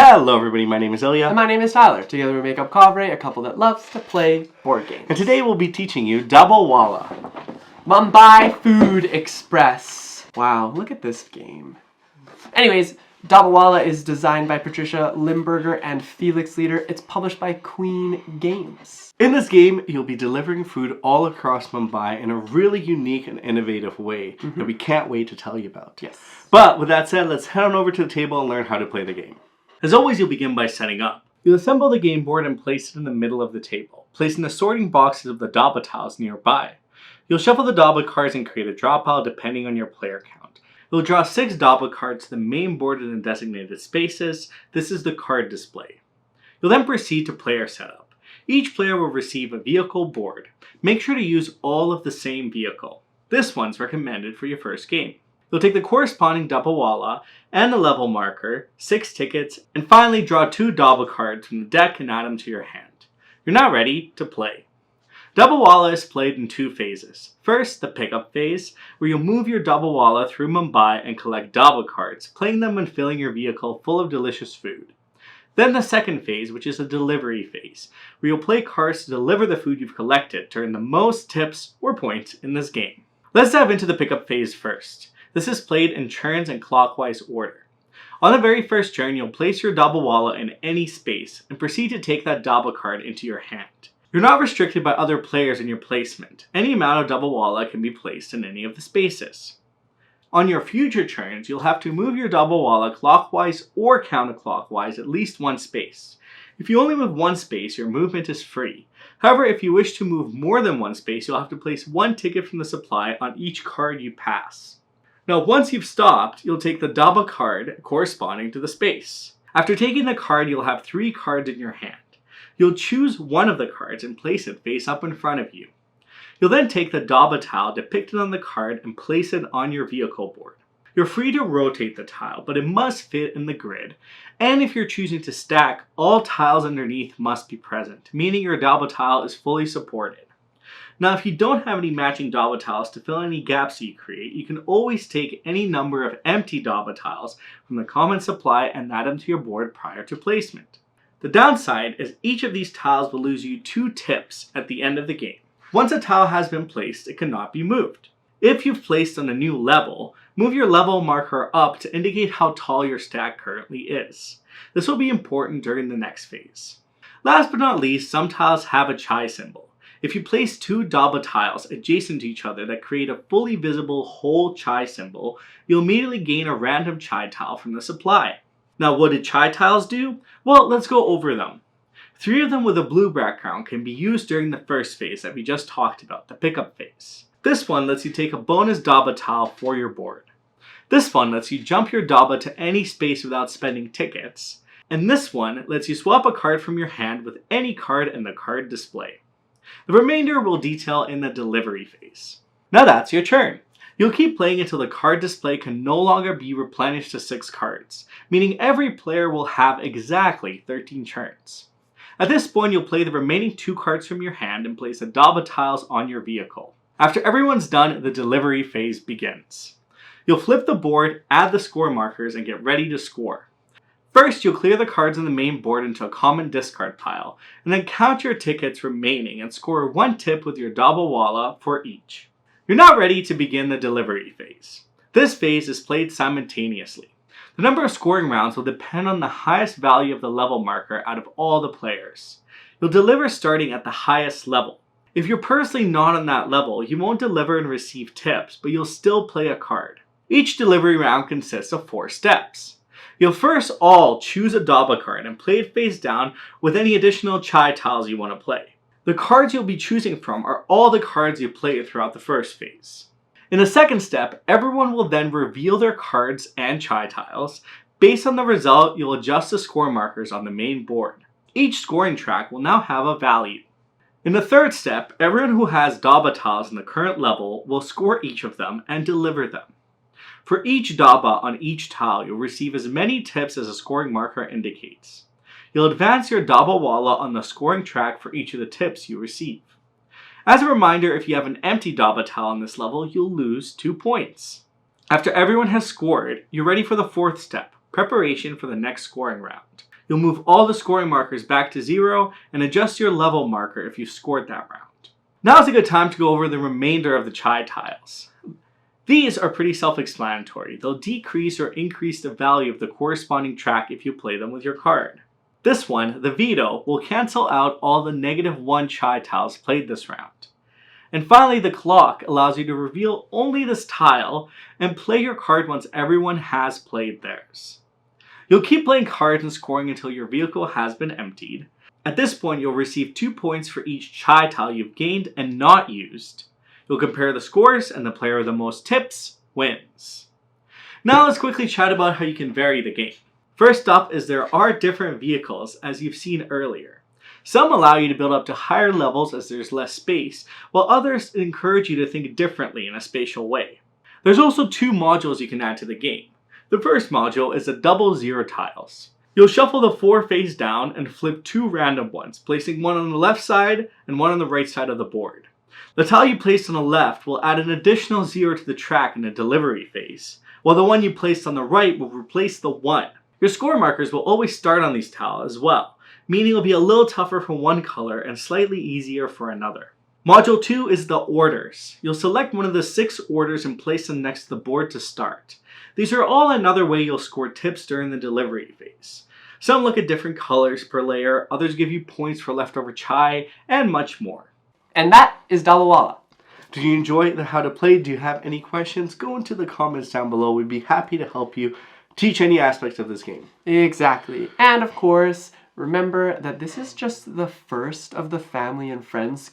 Hello everybody, my name is Ilya. And my name is Tyler. Together we make up Kovray, a couple that loves to play board games. And today we'll be teaching you Dabba Walla. Mumbai Food Express. Wow, look at this game. Anyways, Dabba Walla is designed by Patricia Limberger and Felix. It's published by Queen Games. In this game, you'll be delivering food all across Mumbai in a really unique and innovative way that we can't wait to tell you about. Yes. But with that said, let's head on over to the table and learn how to play the game. As always, you'll begin by setting up. You'll assemble the game board and place it in the middle of the table, placing the sorting boxes of the Dabba tiles nearby. You'll shuffle the Dabba cards and create a draw pile depending on your player count. You'll draw 6 Dabba cards to the main board in the designated spaces. This is the card display. You'll then proceed to player setup. Each player will receive a vehicle board. Make sure to use all of the same vehicle. This one's recommended for your first game. You'll take the corresponding Dabba Walla and the level marker, 6 tickets, and finally draw 2 Dabba cards from the deck and add them to your hand. You're now ready to play. Dabba Walla is played in 2 phases. First, the pickup phase, where you'll move your Dabba Walla through Mumbai and collect Dabba cards, playing them and filling your vehicle full of delicious food. Then the second phase, which is the delivery phase, where you'll play cards to deliver the food you've collected to earn the most tips or points in this game. Let's dive into the pickup phase first. This is played in turns and clockwise order. On the very first turn, you'll place your Dabba Walla in any space and proceed to take that Dabba card into your hand. You're not restricted by other players in your placement. Any amount of Dabba Walla can be placed in any of the spaces. On your future turns, you'll have to move your Dabba Walla clockwise or counterclockwise at least 1 space. If you only move 1 space, your movement is free. However, if you wish to move more than 1 space, you'll have to place 1 ticket from the supply on each card you pass. Now, once you've stopped, you'll take the Dabba card corresponding to the space. After taking the card, you'll have 3 cards in your hand. You'll choose one of the cards and place it face up in front of you. You'll then take the Dabba tile depicted on the card and place it on your vehicle board. You're free to rotate the tile, but it must fit in the grid. And if you're choosing to stack, all tiles underneath must be present, meaning your Dabba tile is fully supported. Now, if you don't have any matching Dabba tiles to fill any gaps you create, you can always take any number of empty Dabba tiles from the common supply and add them to your board prior to placement. The downside is each of these tiles will lose you 2 tips at the end of the game. Once a tile has been placed, it cannot be moved. If you've placed on a new level, move your level marker up to indicate how tall your stack currently is. This will be important during the next phase. Last but not least, some tiles have a chai symbol. If you place 2 Dabba tiles adjacent to each other that create a fully visible whole chai symbol, you'll immediately gain a random chai tile from the supply. Now, what did chai tiles do? Well, let's go over them. 3 of them with a blue background can be used during the first phase that we just talked about, the pickup phase. This one lets you take a bonus Dabba tile for your board. This one lets you jump your Dabba to any space without spending tickets. And this one lets you swap a card from your hand with any card in the card display. The remainder we'll detail in the delivery phase. Now that's your turn. You'll keep playing until the card display can no longer be replenished to 6 cards, meaning every player will have exactly 13 turns. At this point, you'll play the remaining 2 cards from your hand and place the Dabba tiles on your vehicle. After everyone's done, the delivery phase begins. You'll flip the board, add the score markers, and get ready to score. First, you'll clear the cards on the main board into a common discard pile, and then count your tickets remaining and score 1 tip with your Dabba Walla for each. You're now ready to begin the delivery phase. This phase is played simultaneously. The number of scoring rounds will depend on the highest value of the level marker out of all the players. You'll deliver starting at the highest level. If you're personally not on that level, you won't deliver and receive tips, but you'll still play a card. Each delivery round consists of 4 steps. You'll first all choose a Dabba card and play it face down with any additional chai tiles you want to play. The cards you'll be choosing from are all the cards you played throughout the first phase. In the second step, everyone will then reveal their cards and chai tiles. Based on the result, you'll adjust the score markers on the main board. Each scoring track will now have a value. In the third step, everyone who has Dabba tiles in the current level will score each of them and deliver them. For each Dabba on each tile, you'll receive as many tips as a scoring marker indicates. You'll advance your Dabba Walla on the scoring track for each of the tips you receive. As a reminder, if you have an empty Dabba tile on this level, you'll lose 2 points. After everyone has scored, you're ready for the 4th step, preparation for the next scoring round. You'll move all the scoring markers back to 0 and adjust your level marker if you've scored that round. Now is a good time to go over the remainder of the chai tiles. These are pretty self-explanatory. They'll decrease or increase the value of the corresponding track if you play them with your card. This one, the veto, will cancel out all the -1 chai tiles played this round. And finally, the clock allows you to reveal only this tile and play your card once everyone has played theirs. You'll keep playing cards and scoring until your vehicle has been emptied. At this point, you'll receive 2 points for each chai tile you've gained and not used. You'll compare the scores, and the player with the most tips wins. Now let's quickly chat about how you can vary the game. First up is there are different vehicles, as you've seen earlier. Some allow you to build up to higher levels as there's less space, while others encourage you to think differently in a spatial way. There's also 2 modules you can add to the game. The first module is the double 0 tiles. You'll shuffle the 4 face down and flip 2 random ones, placing one on the left side and one on the right side of the board. The tile you placed on the left will add an additional 0 to the track in the delivery phase, while the one you placed on the right will replace the 1. Your score markers will always start on these tiles as well, meaning it'll be a little tougher for one color and slightly easier for another. Module 2 is the orders. You'll select one of the 6 orders and place them next to the board to start. These are all another way you'll score tips during the delivery phase. Some look at different colors per layer, others give you points for leftover chai, and much more. And that is Dabba Walla. Did you enjoy the how to play? Do you have any questions? Go into the comments down below. We'd be happy to help you teach any aspects of this game. Exactly. And of course, remember that this is just the first of the family and friends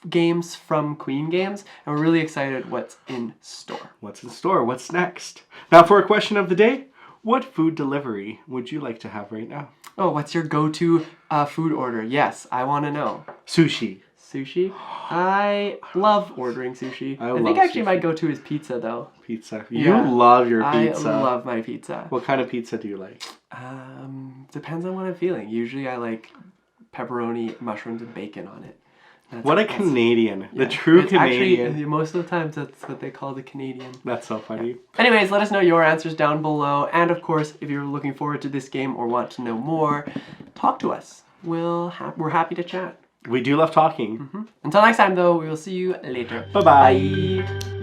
games from Queen Games, and we're really excited what's in store. What's in store? What's next? Now for a question of the day, what food delivery would you like to have right now? Oh, what's your go-to food order? Yes, I want to know. Sushi. Sushi? I love ordering sushi. I think actually sushi. my go-to is pizza though. Pizza. You love your pizza. I love my pizza. What kind of pizza do you like? Depends on what I'm feeling. Usually I like pepperoni, mushrooms, and bacon on it. What a Canadian. The true Canadian. Actually, most of the times that's what they call the Canadian. That's so funny. Yeah. Anyways, let us know your answers down below. And of course, if you're looking forward to this game or want to know more, talk to us. We're happy to chat. We do love talking. Until next time, though, we will see you later. Bye-bye. Bye.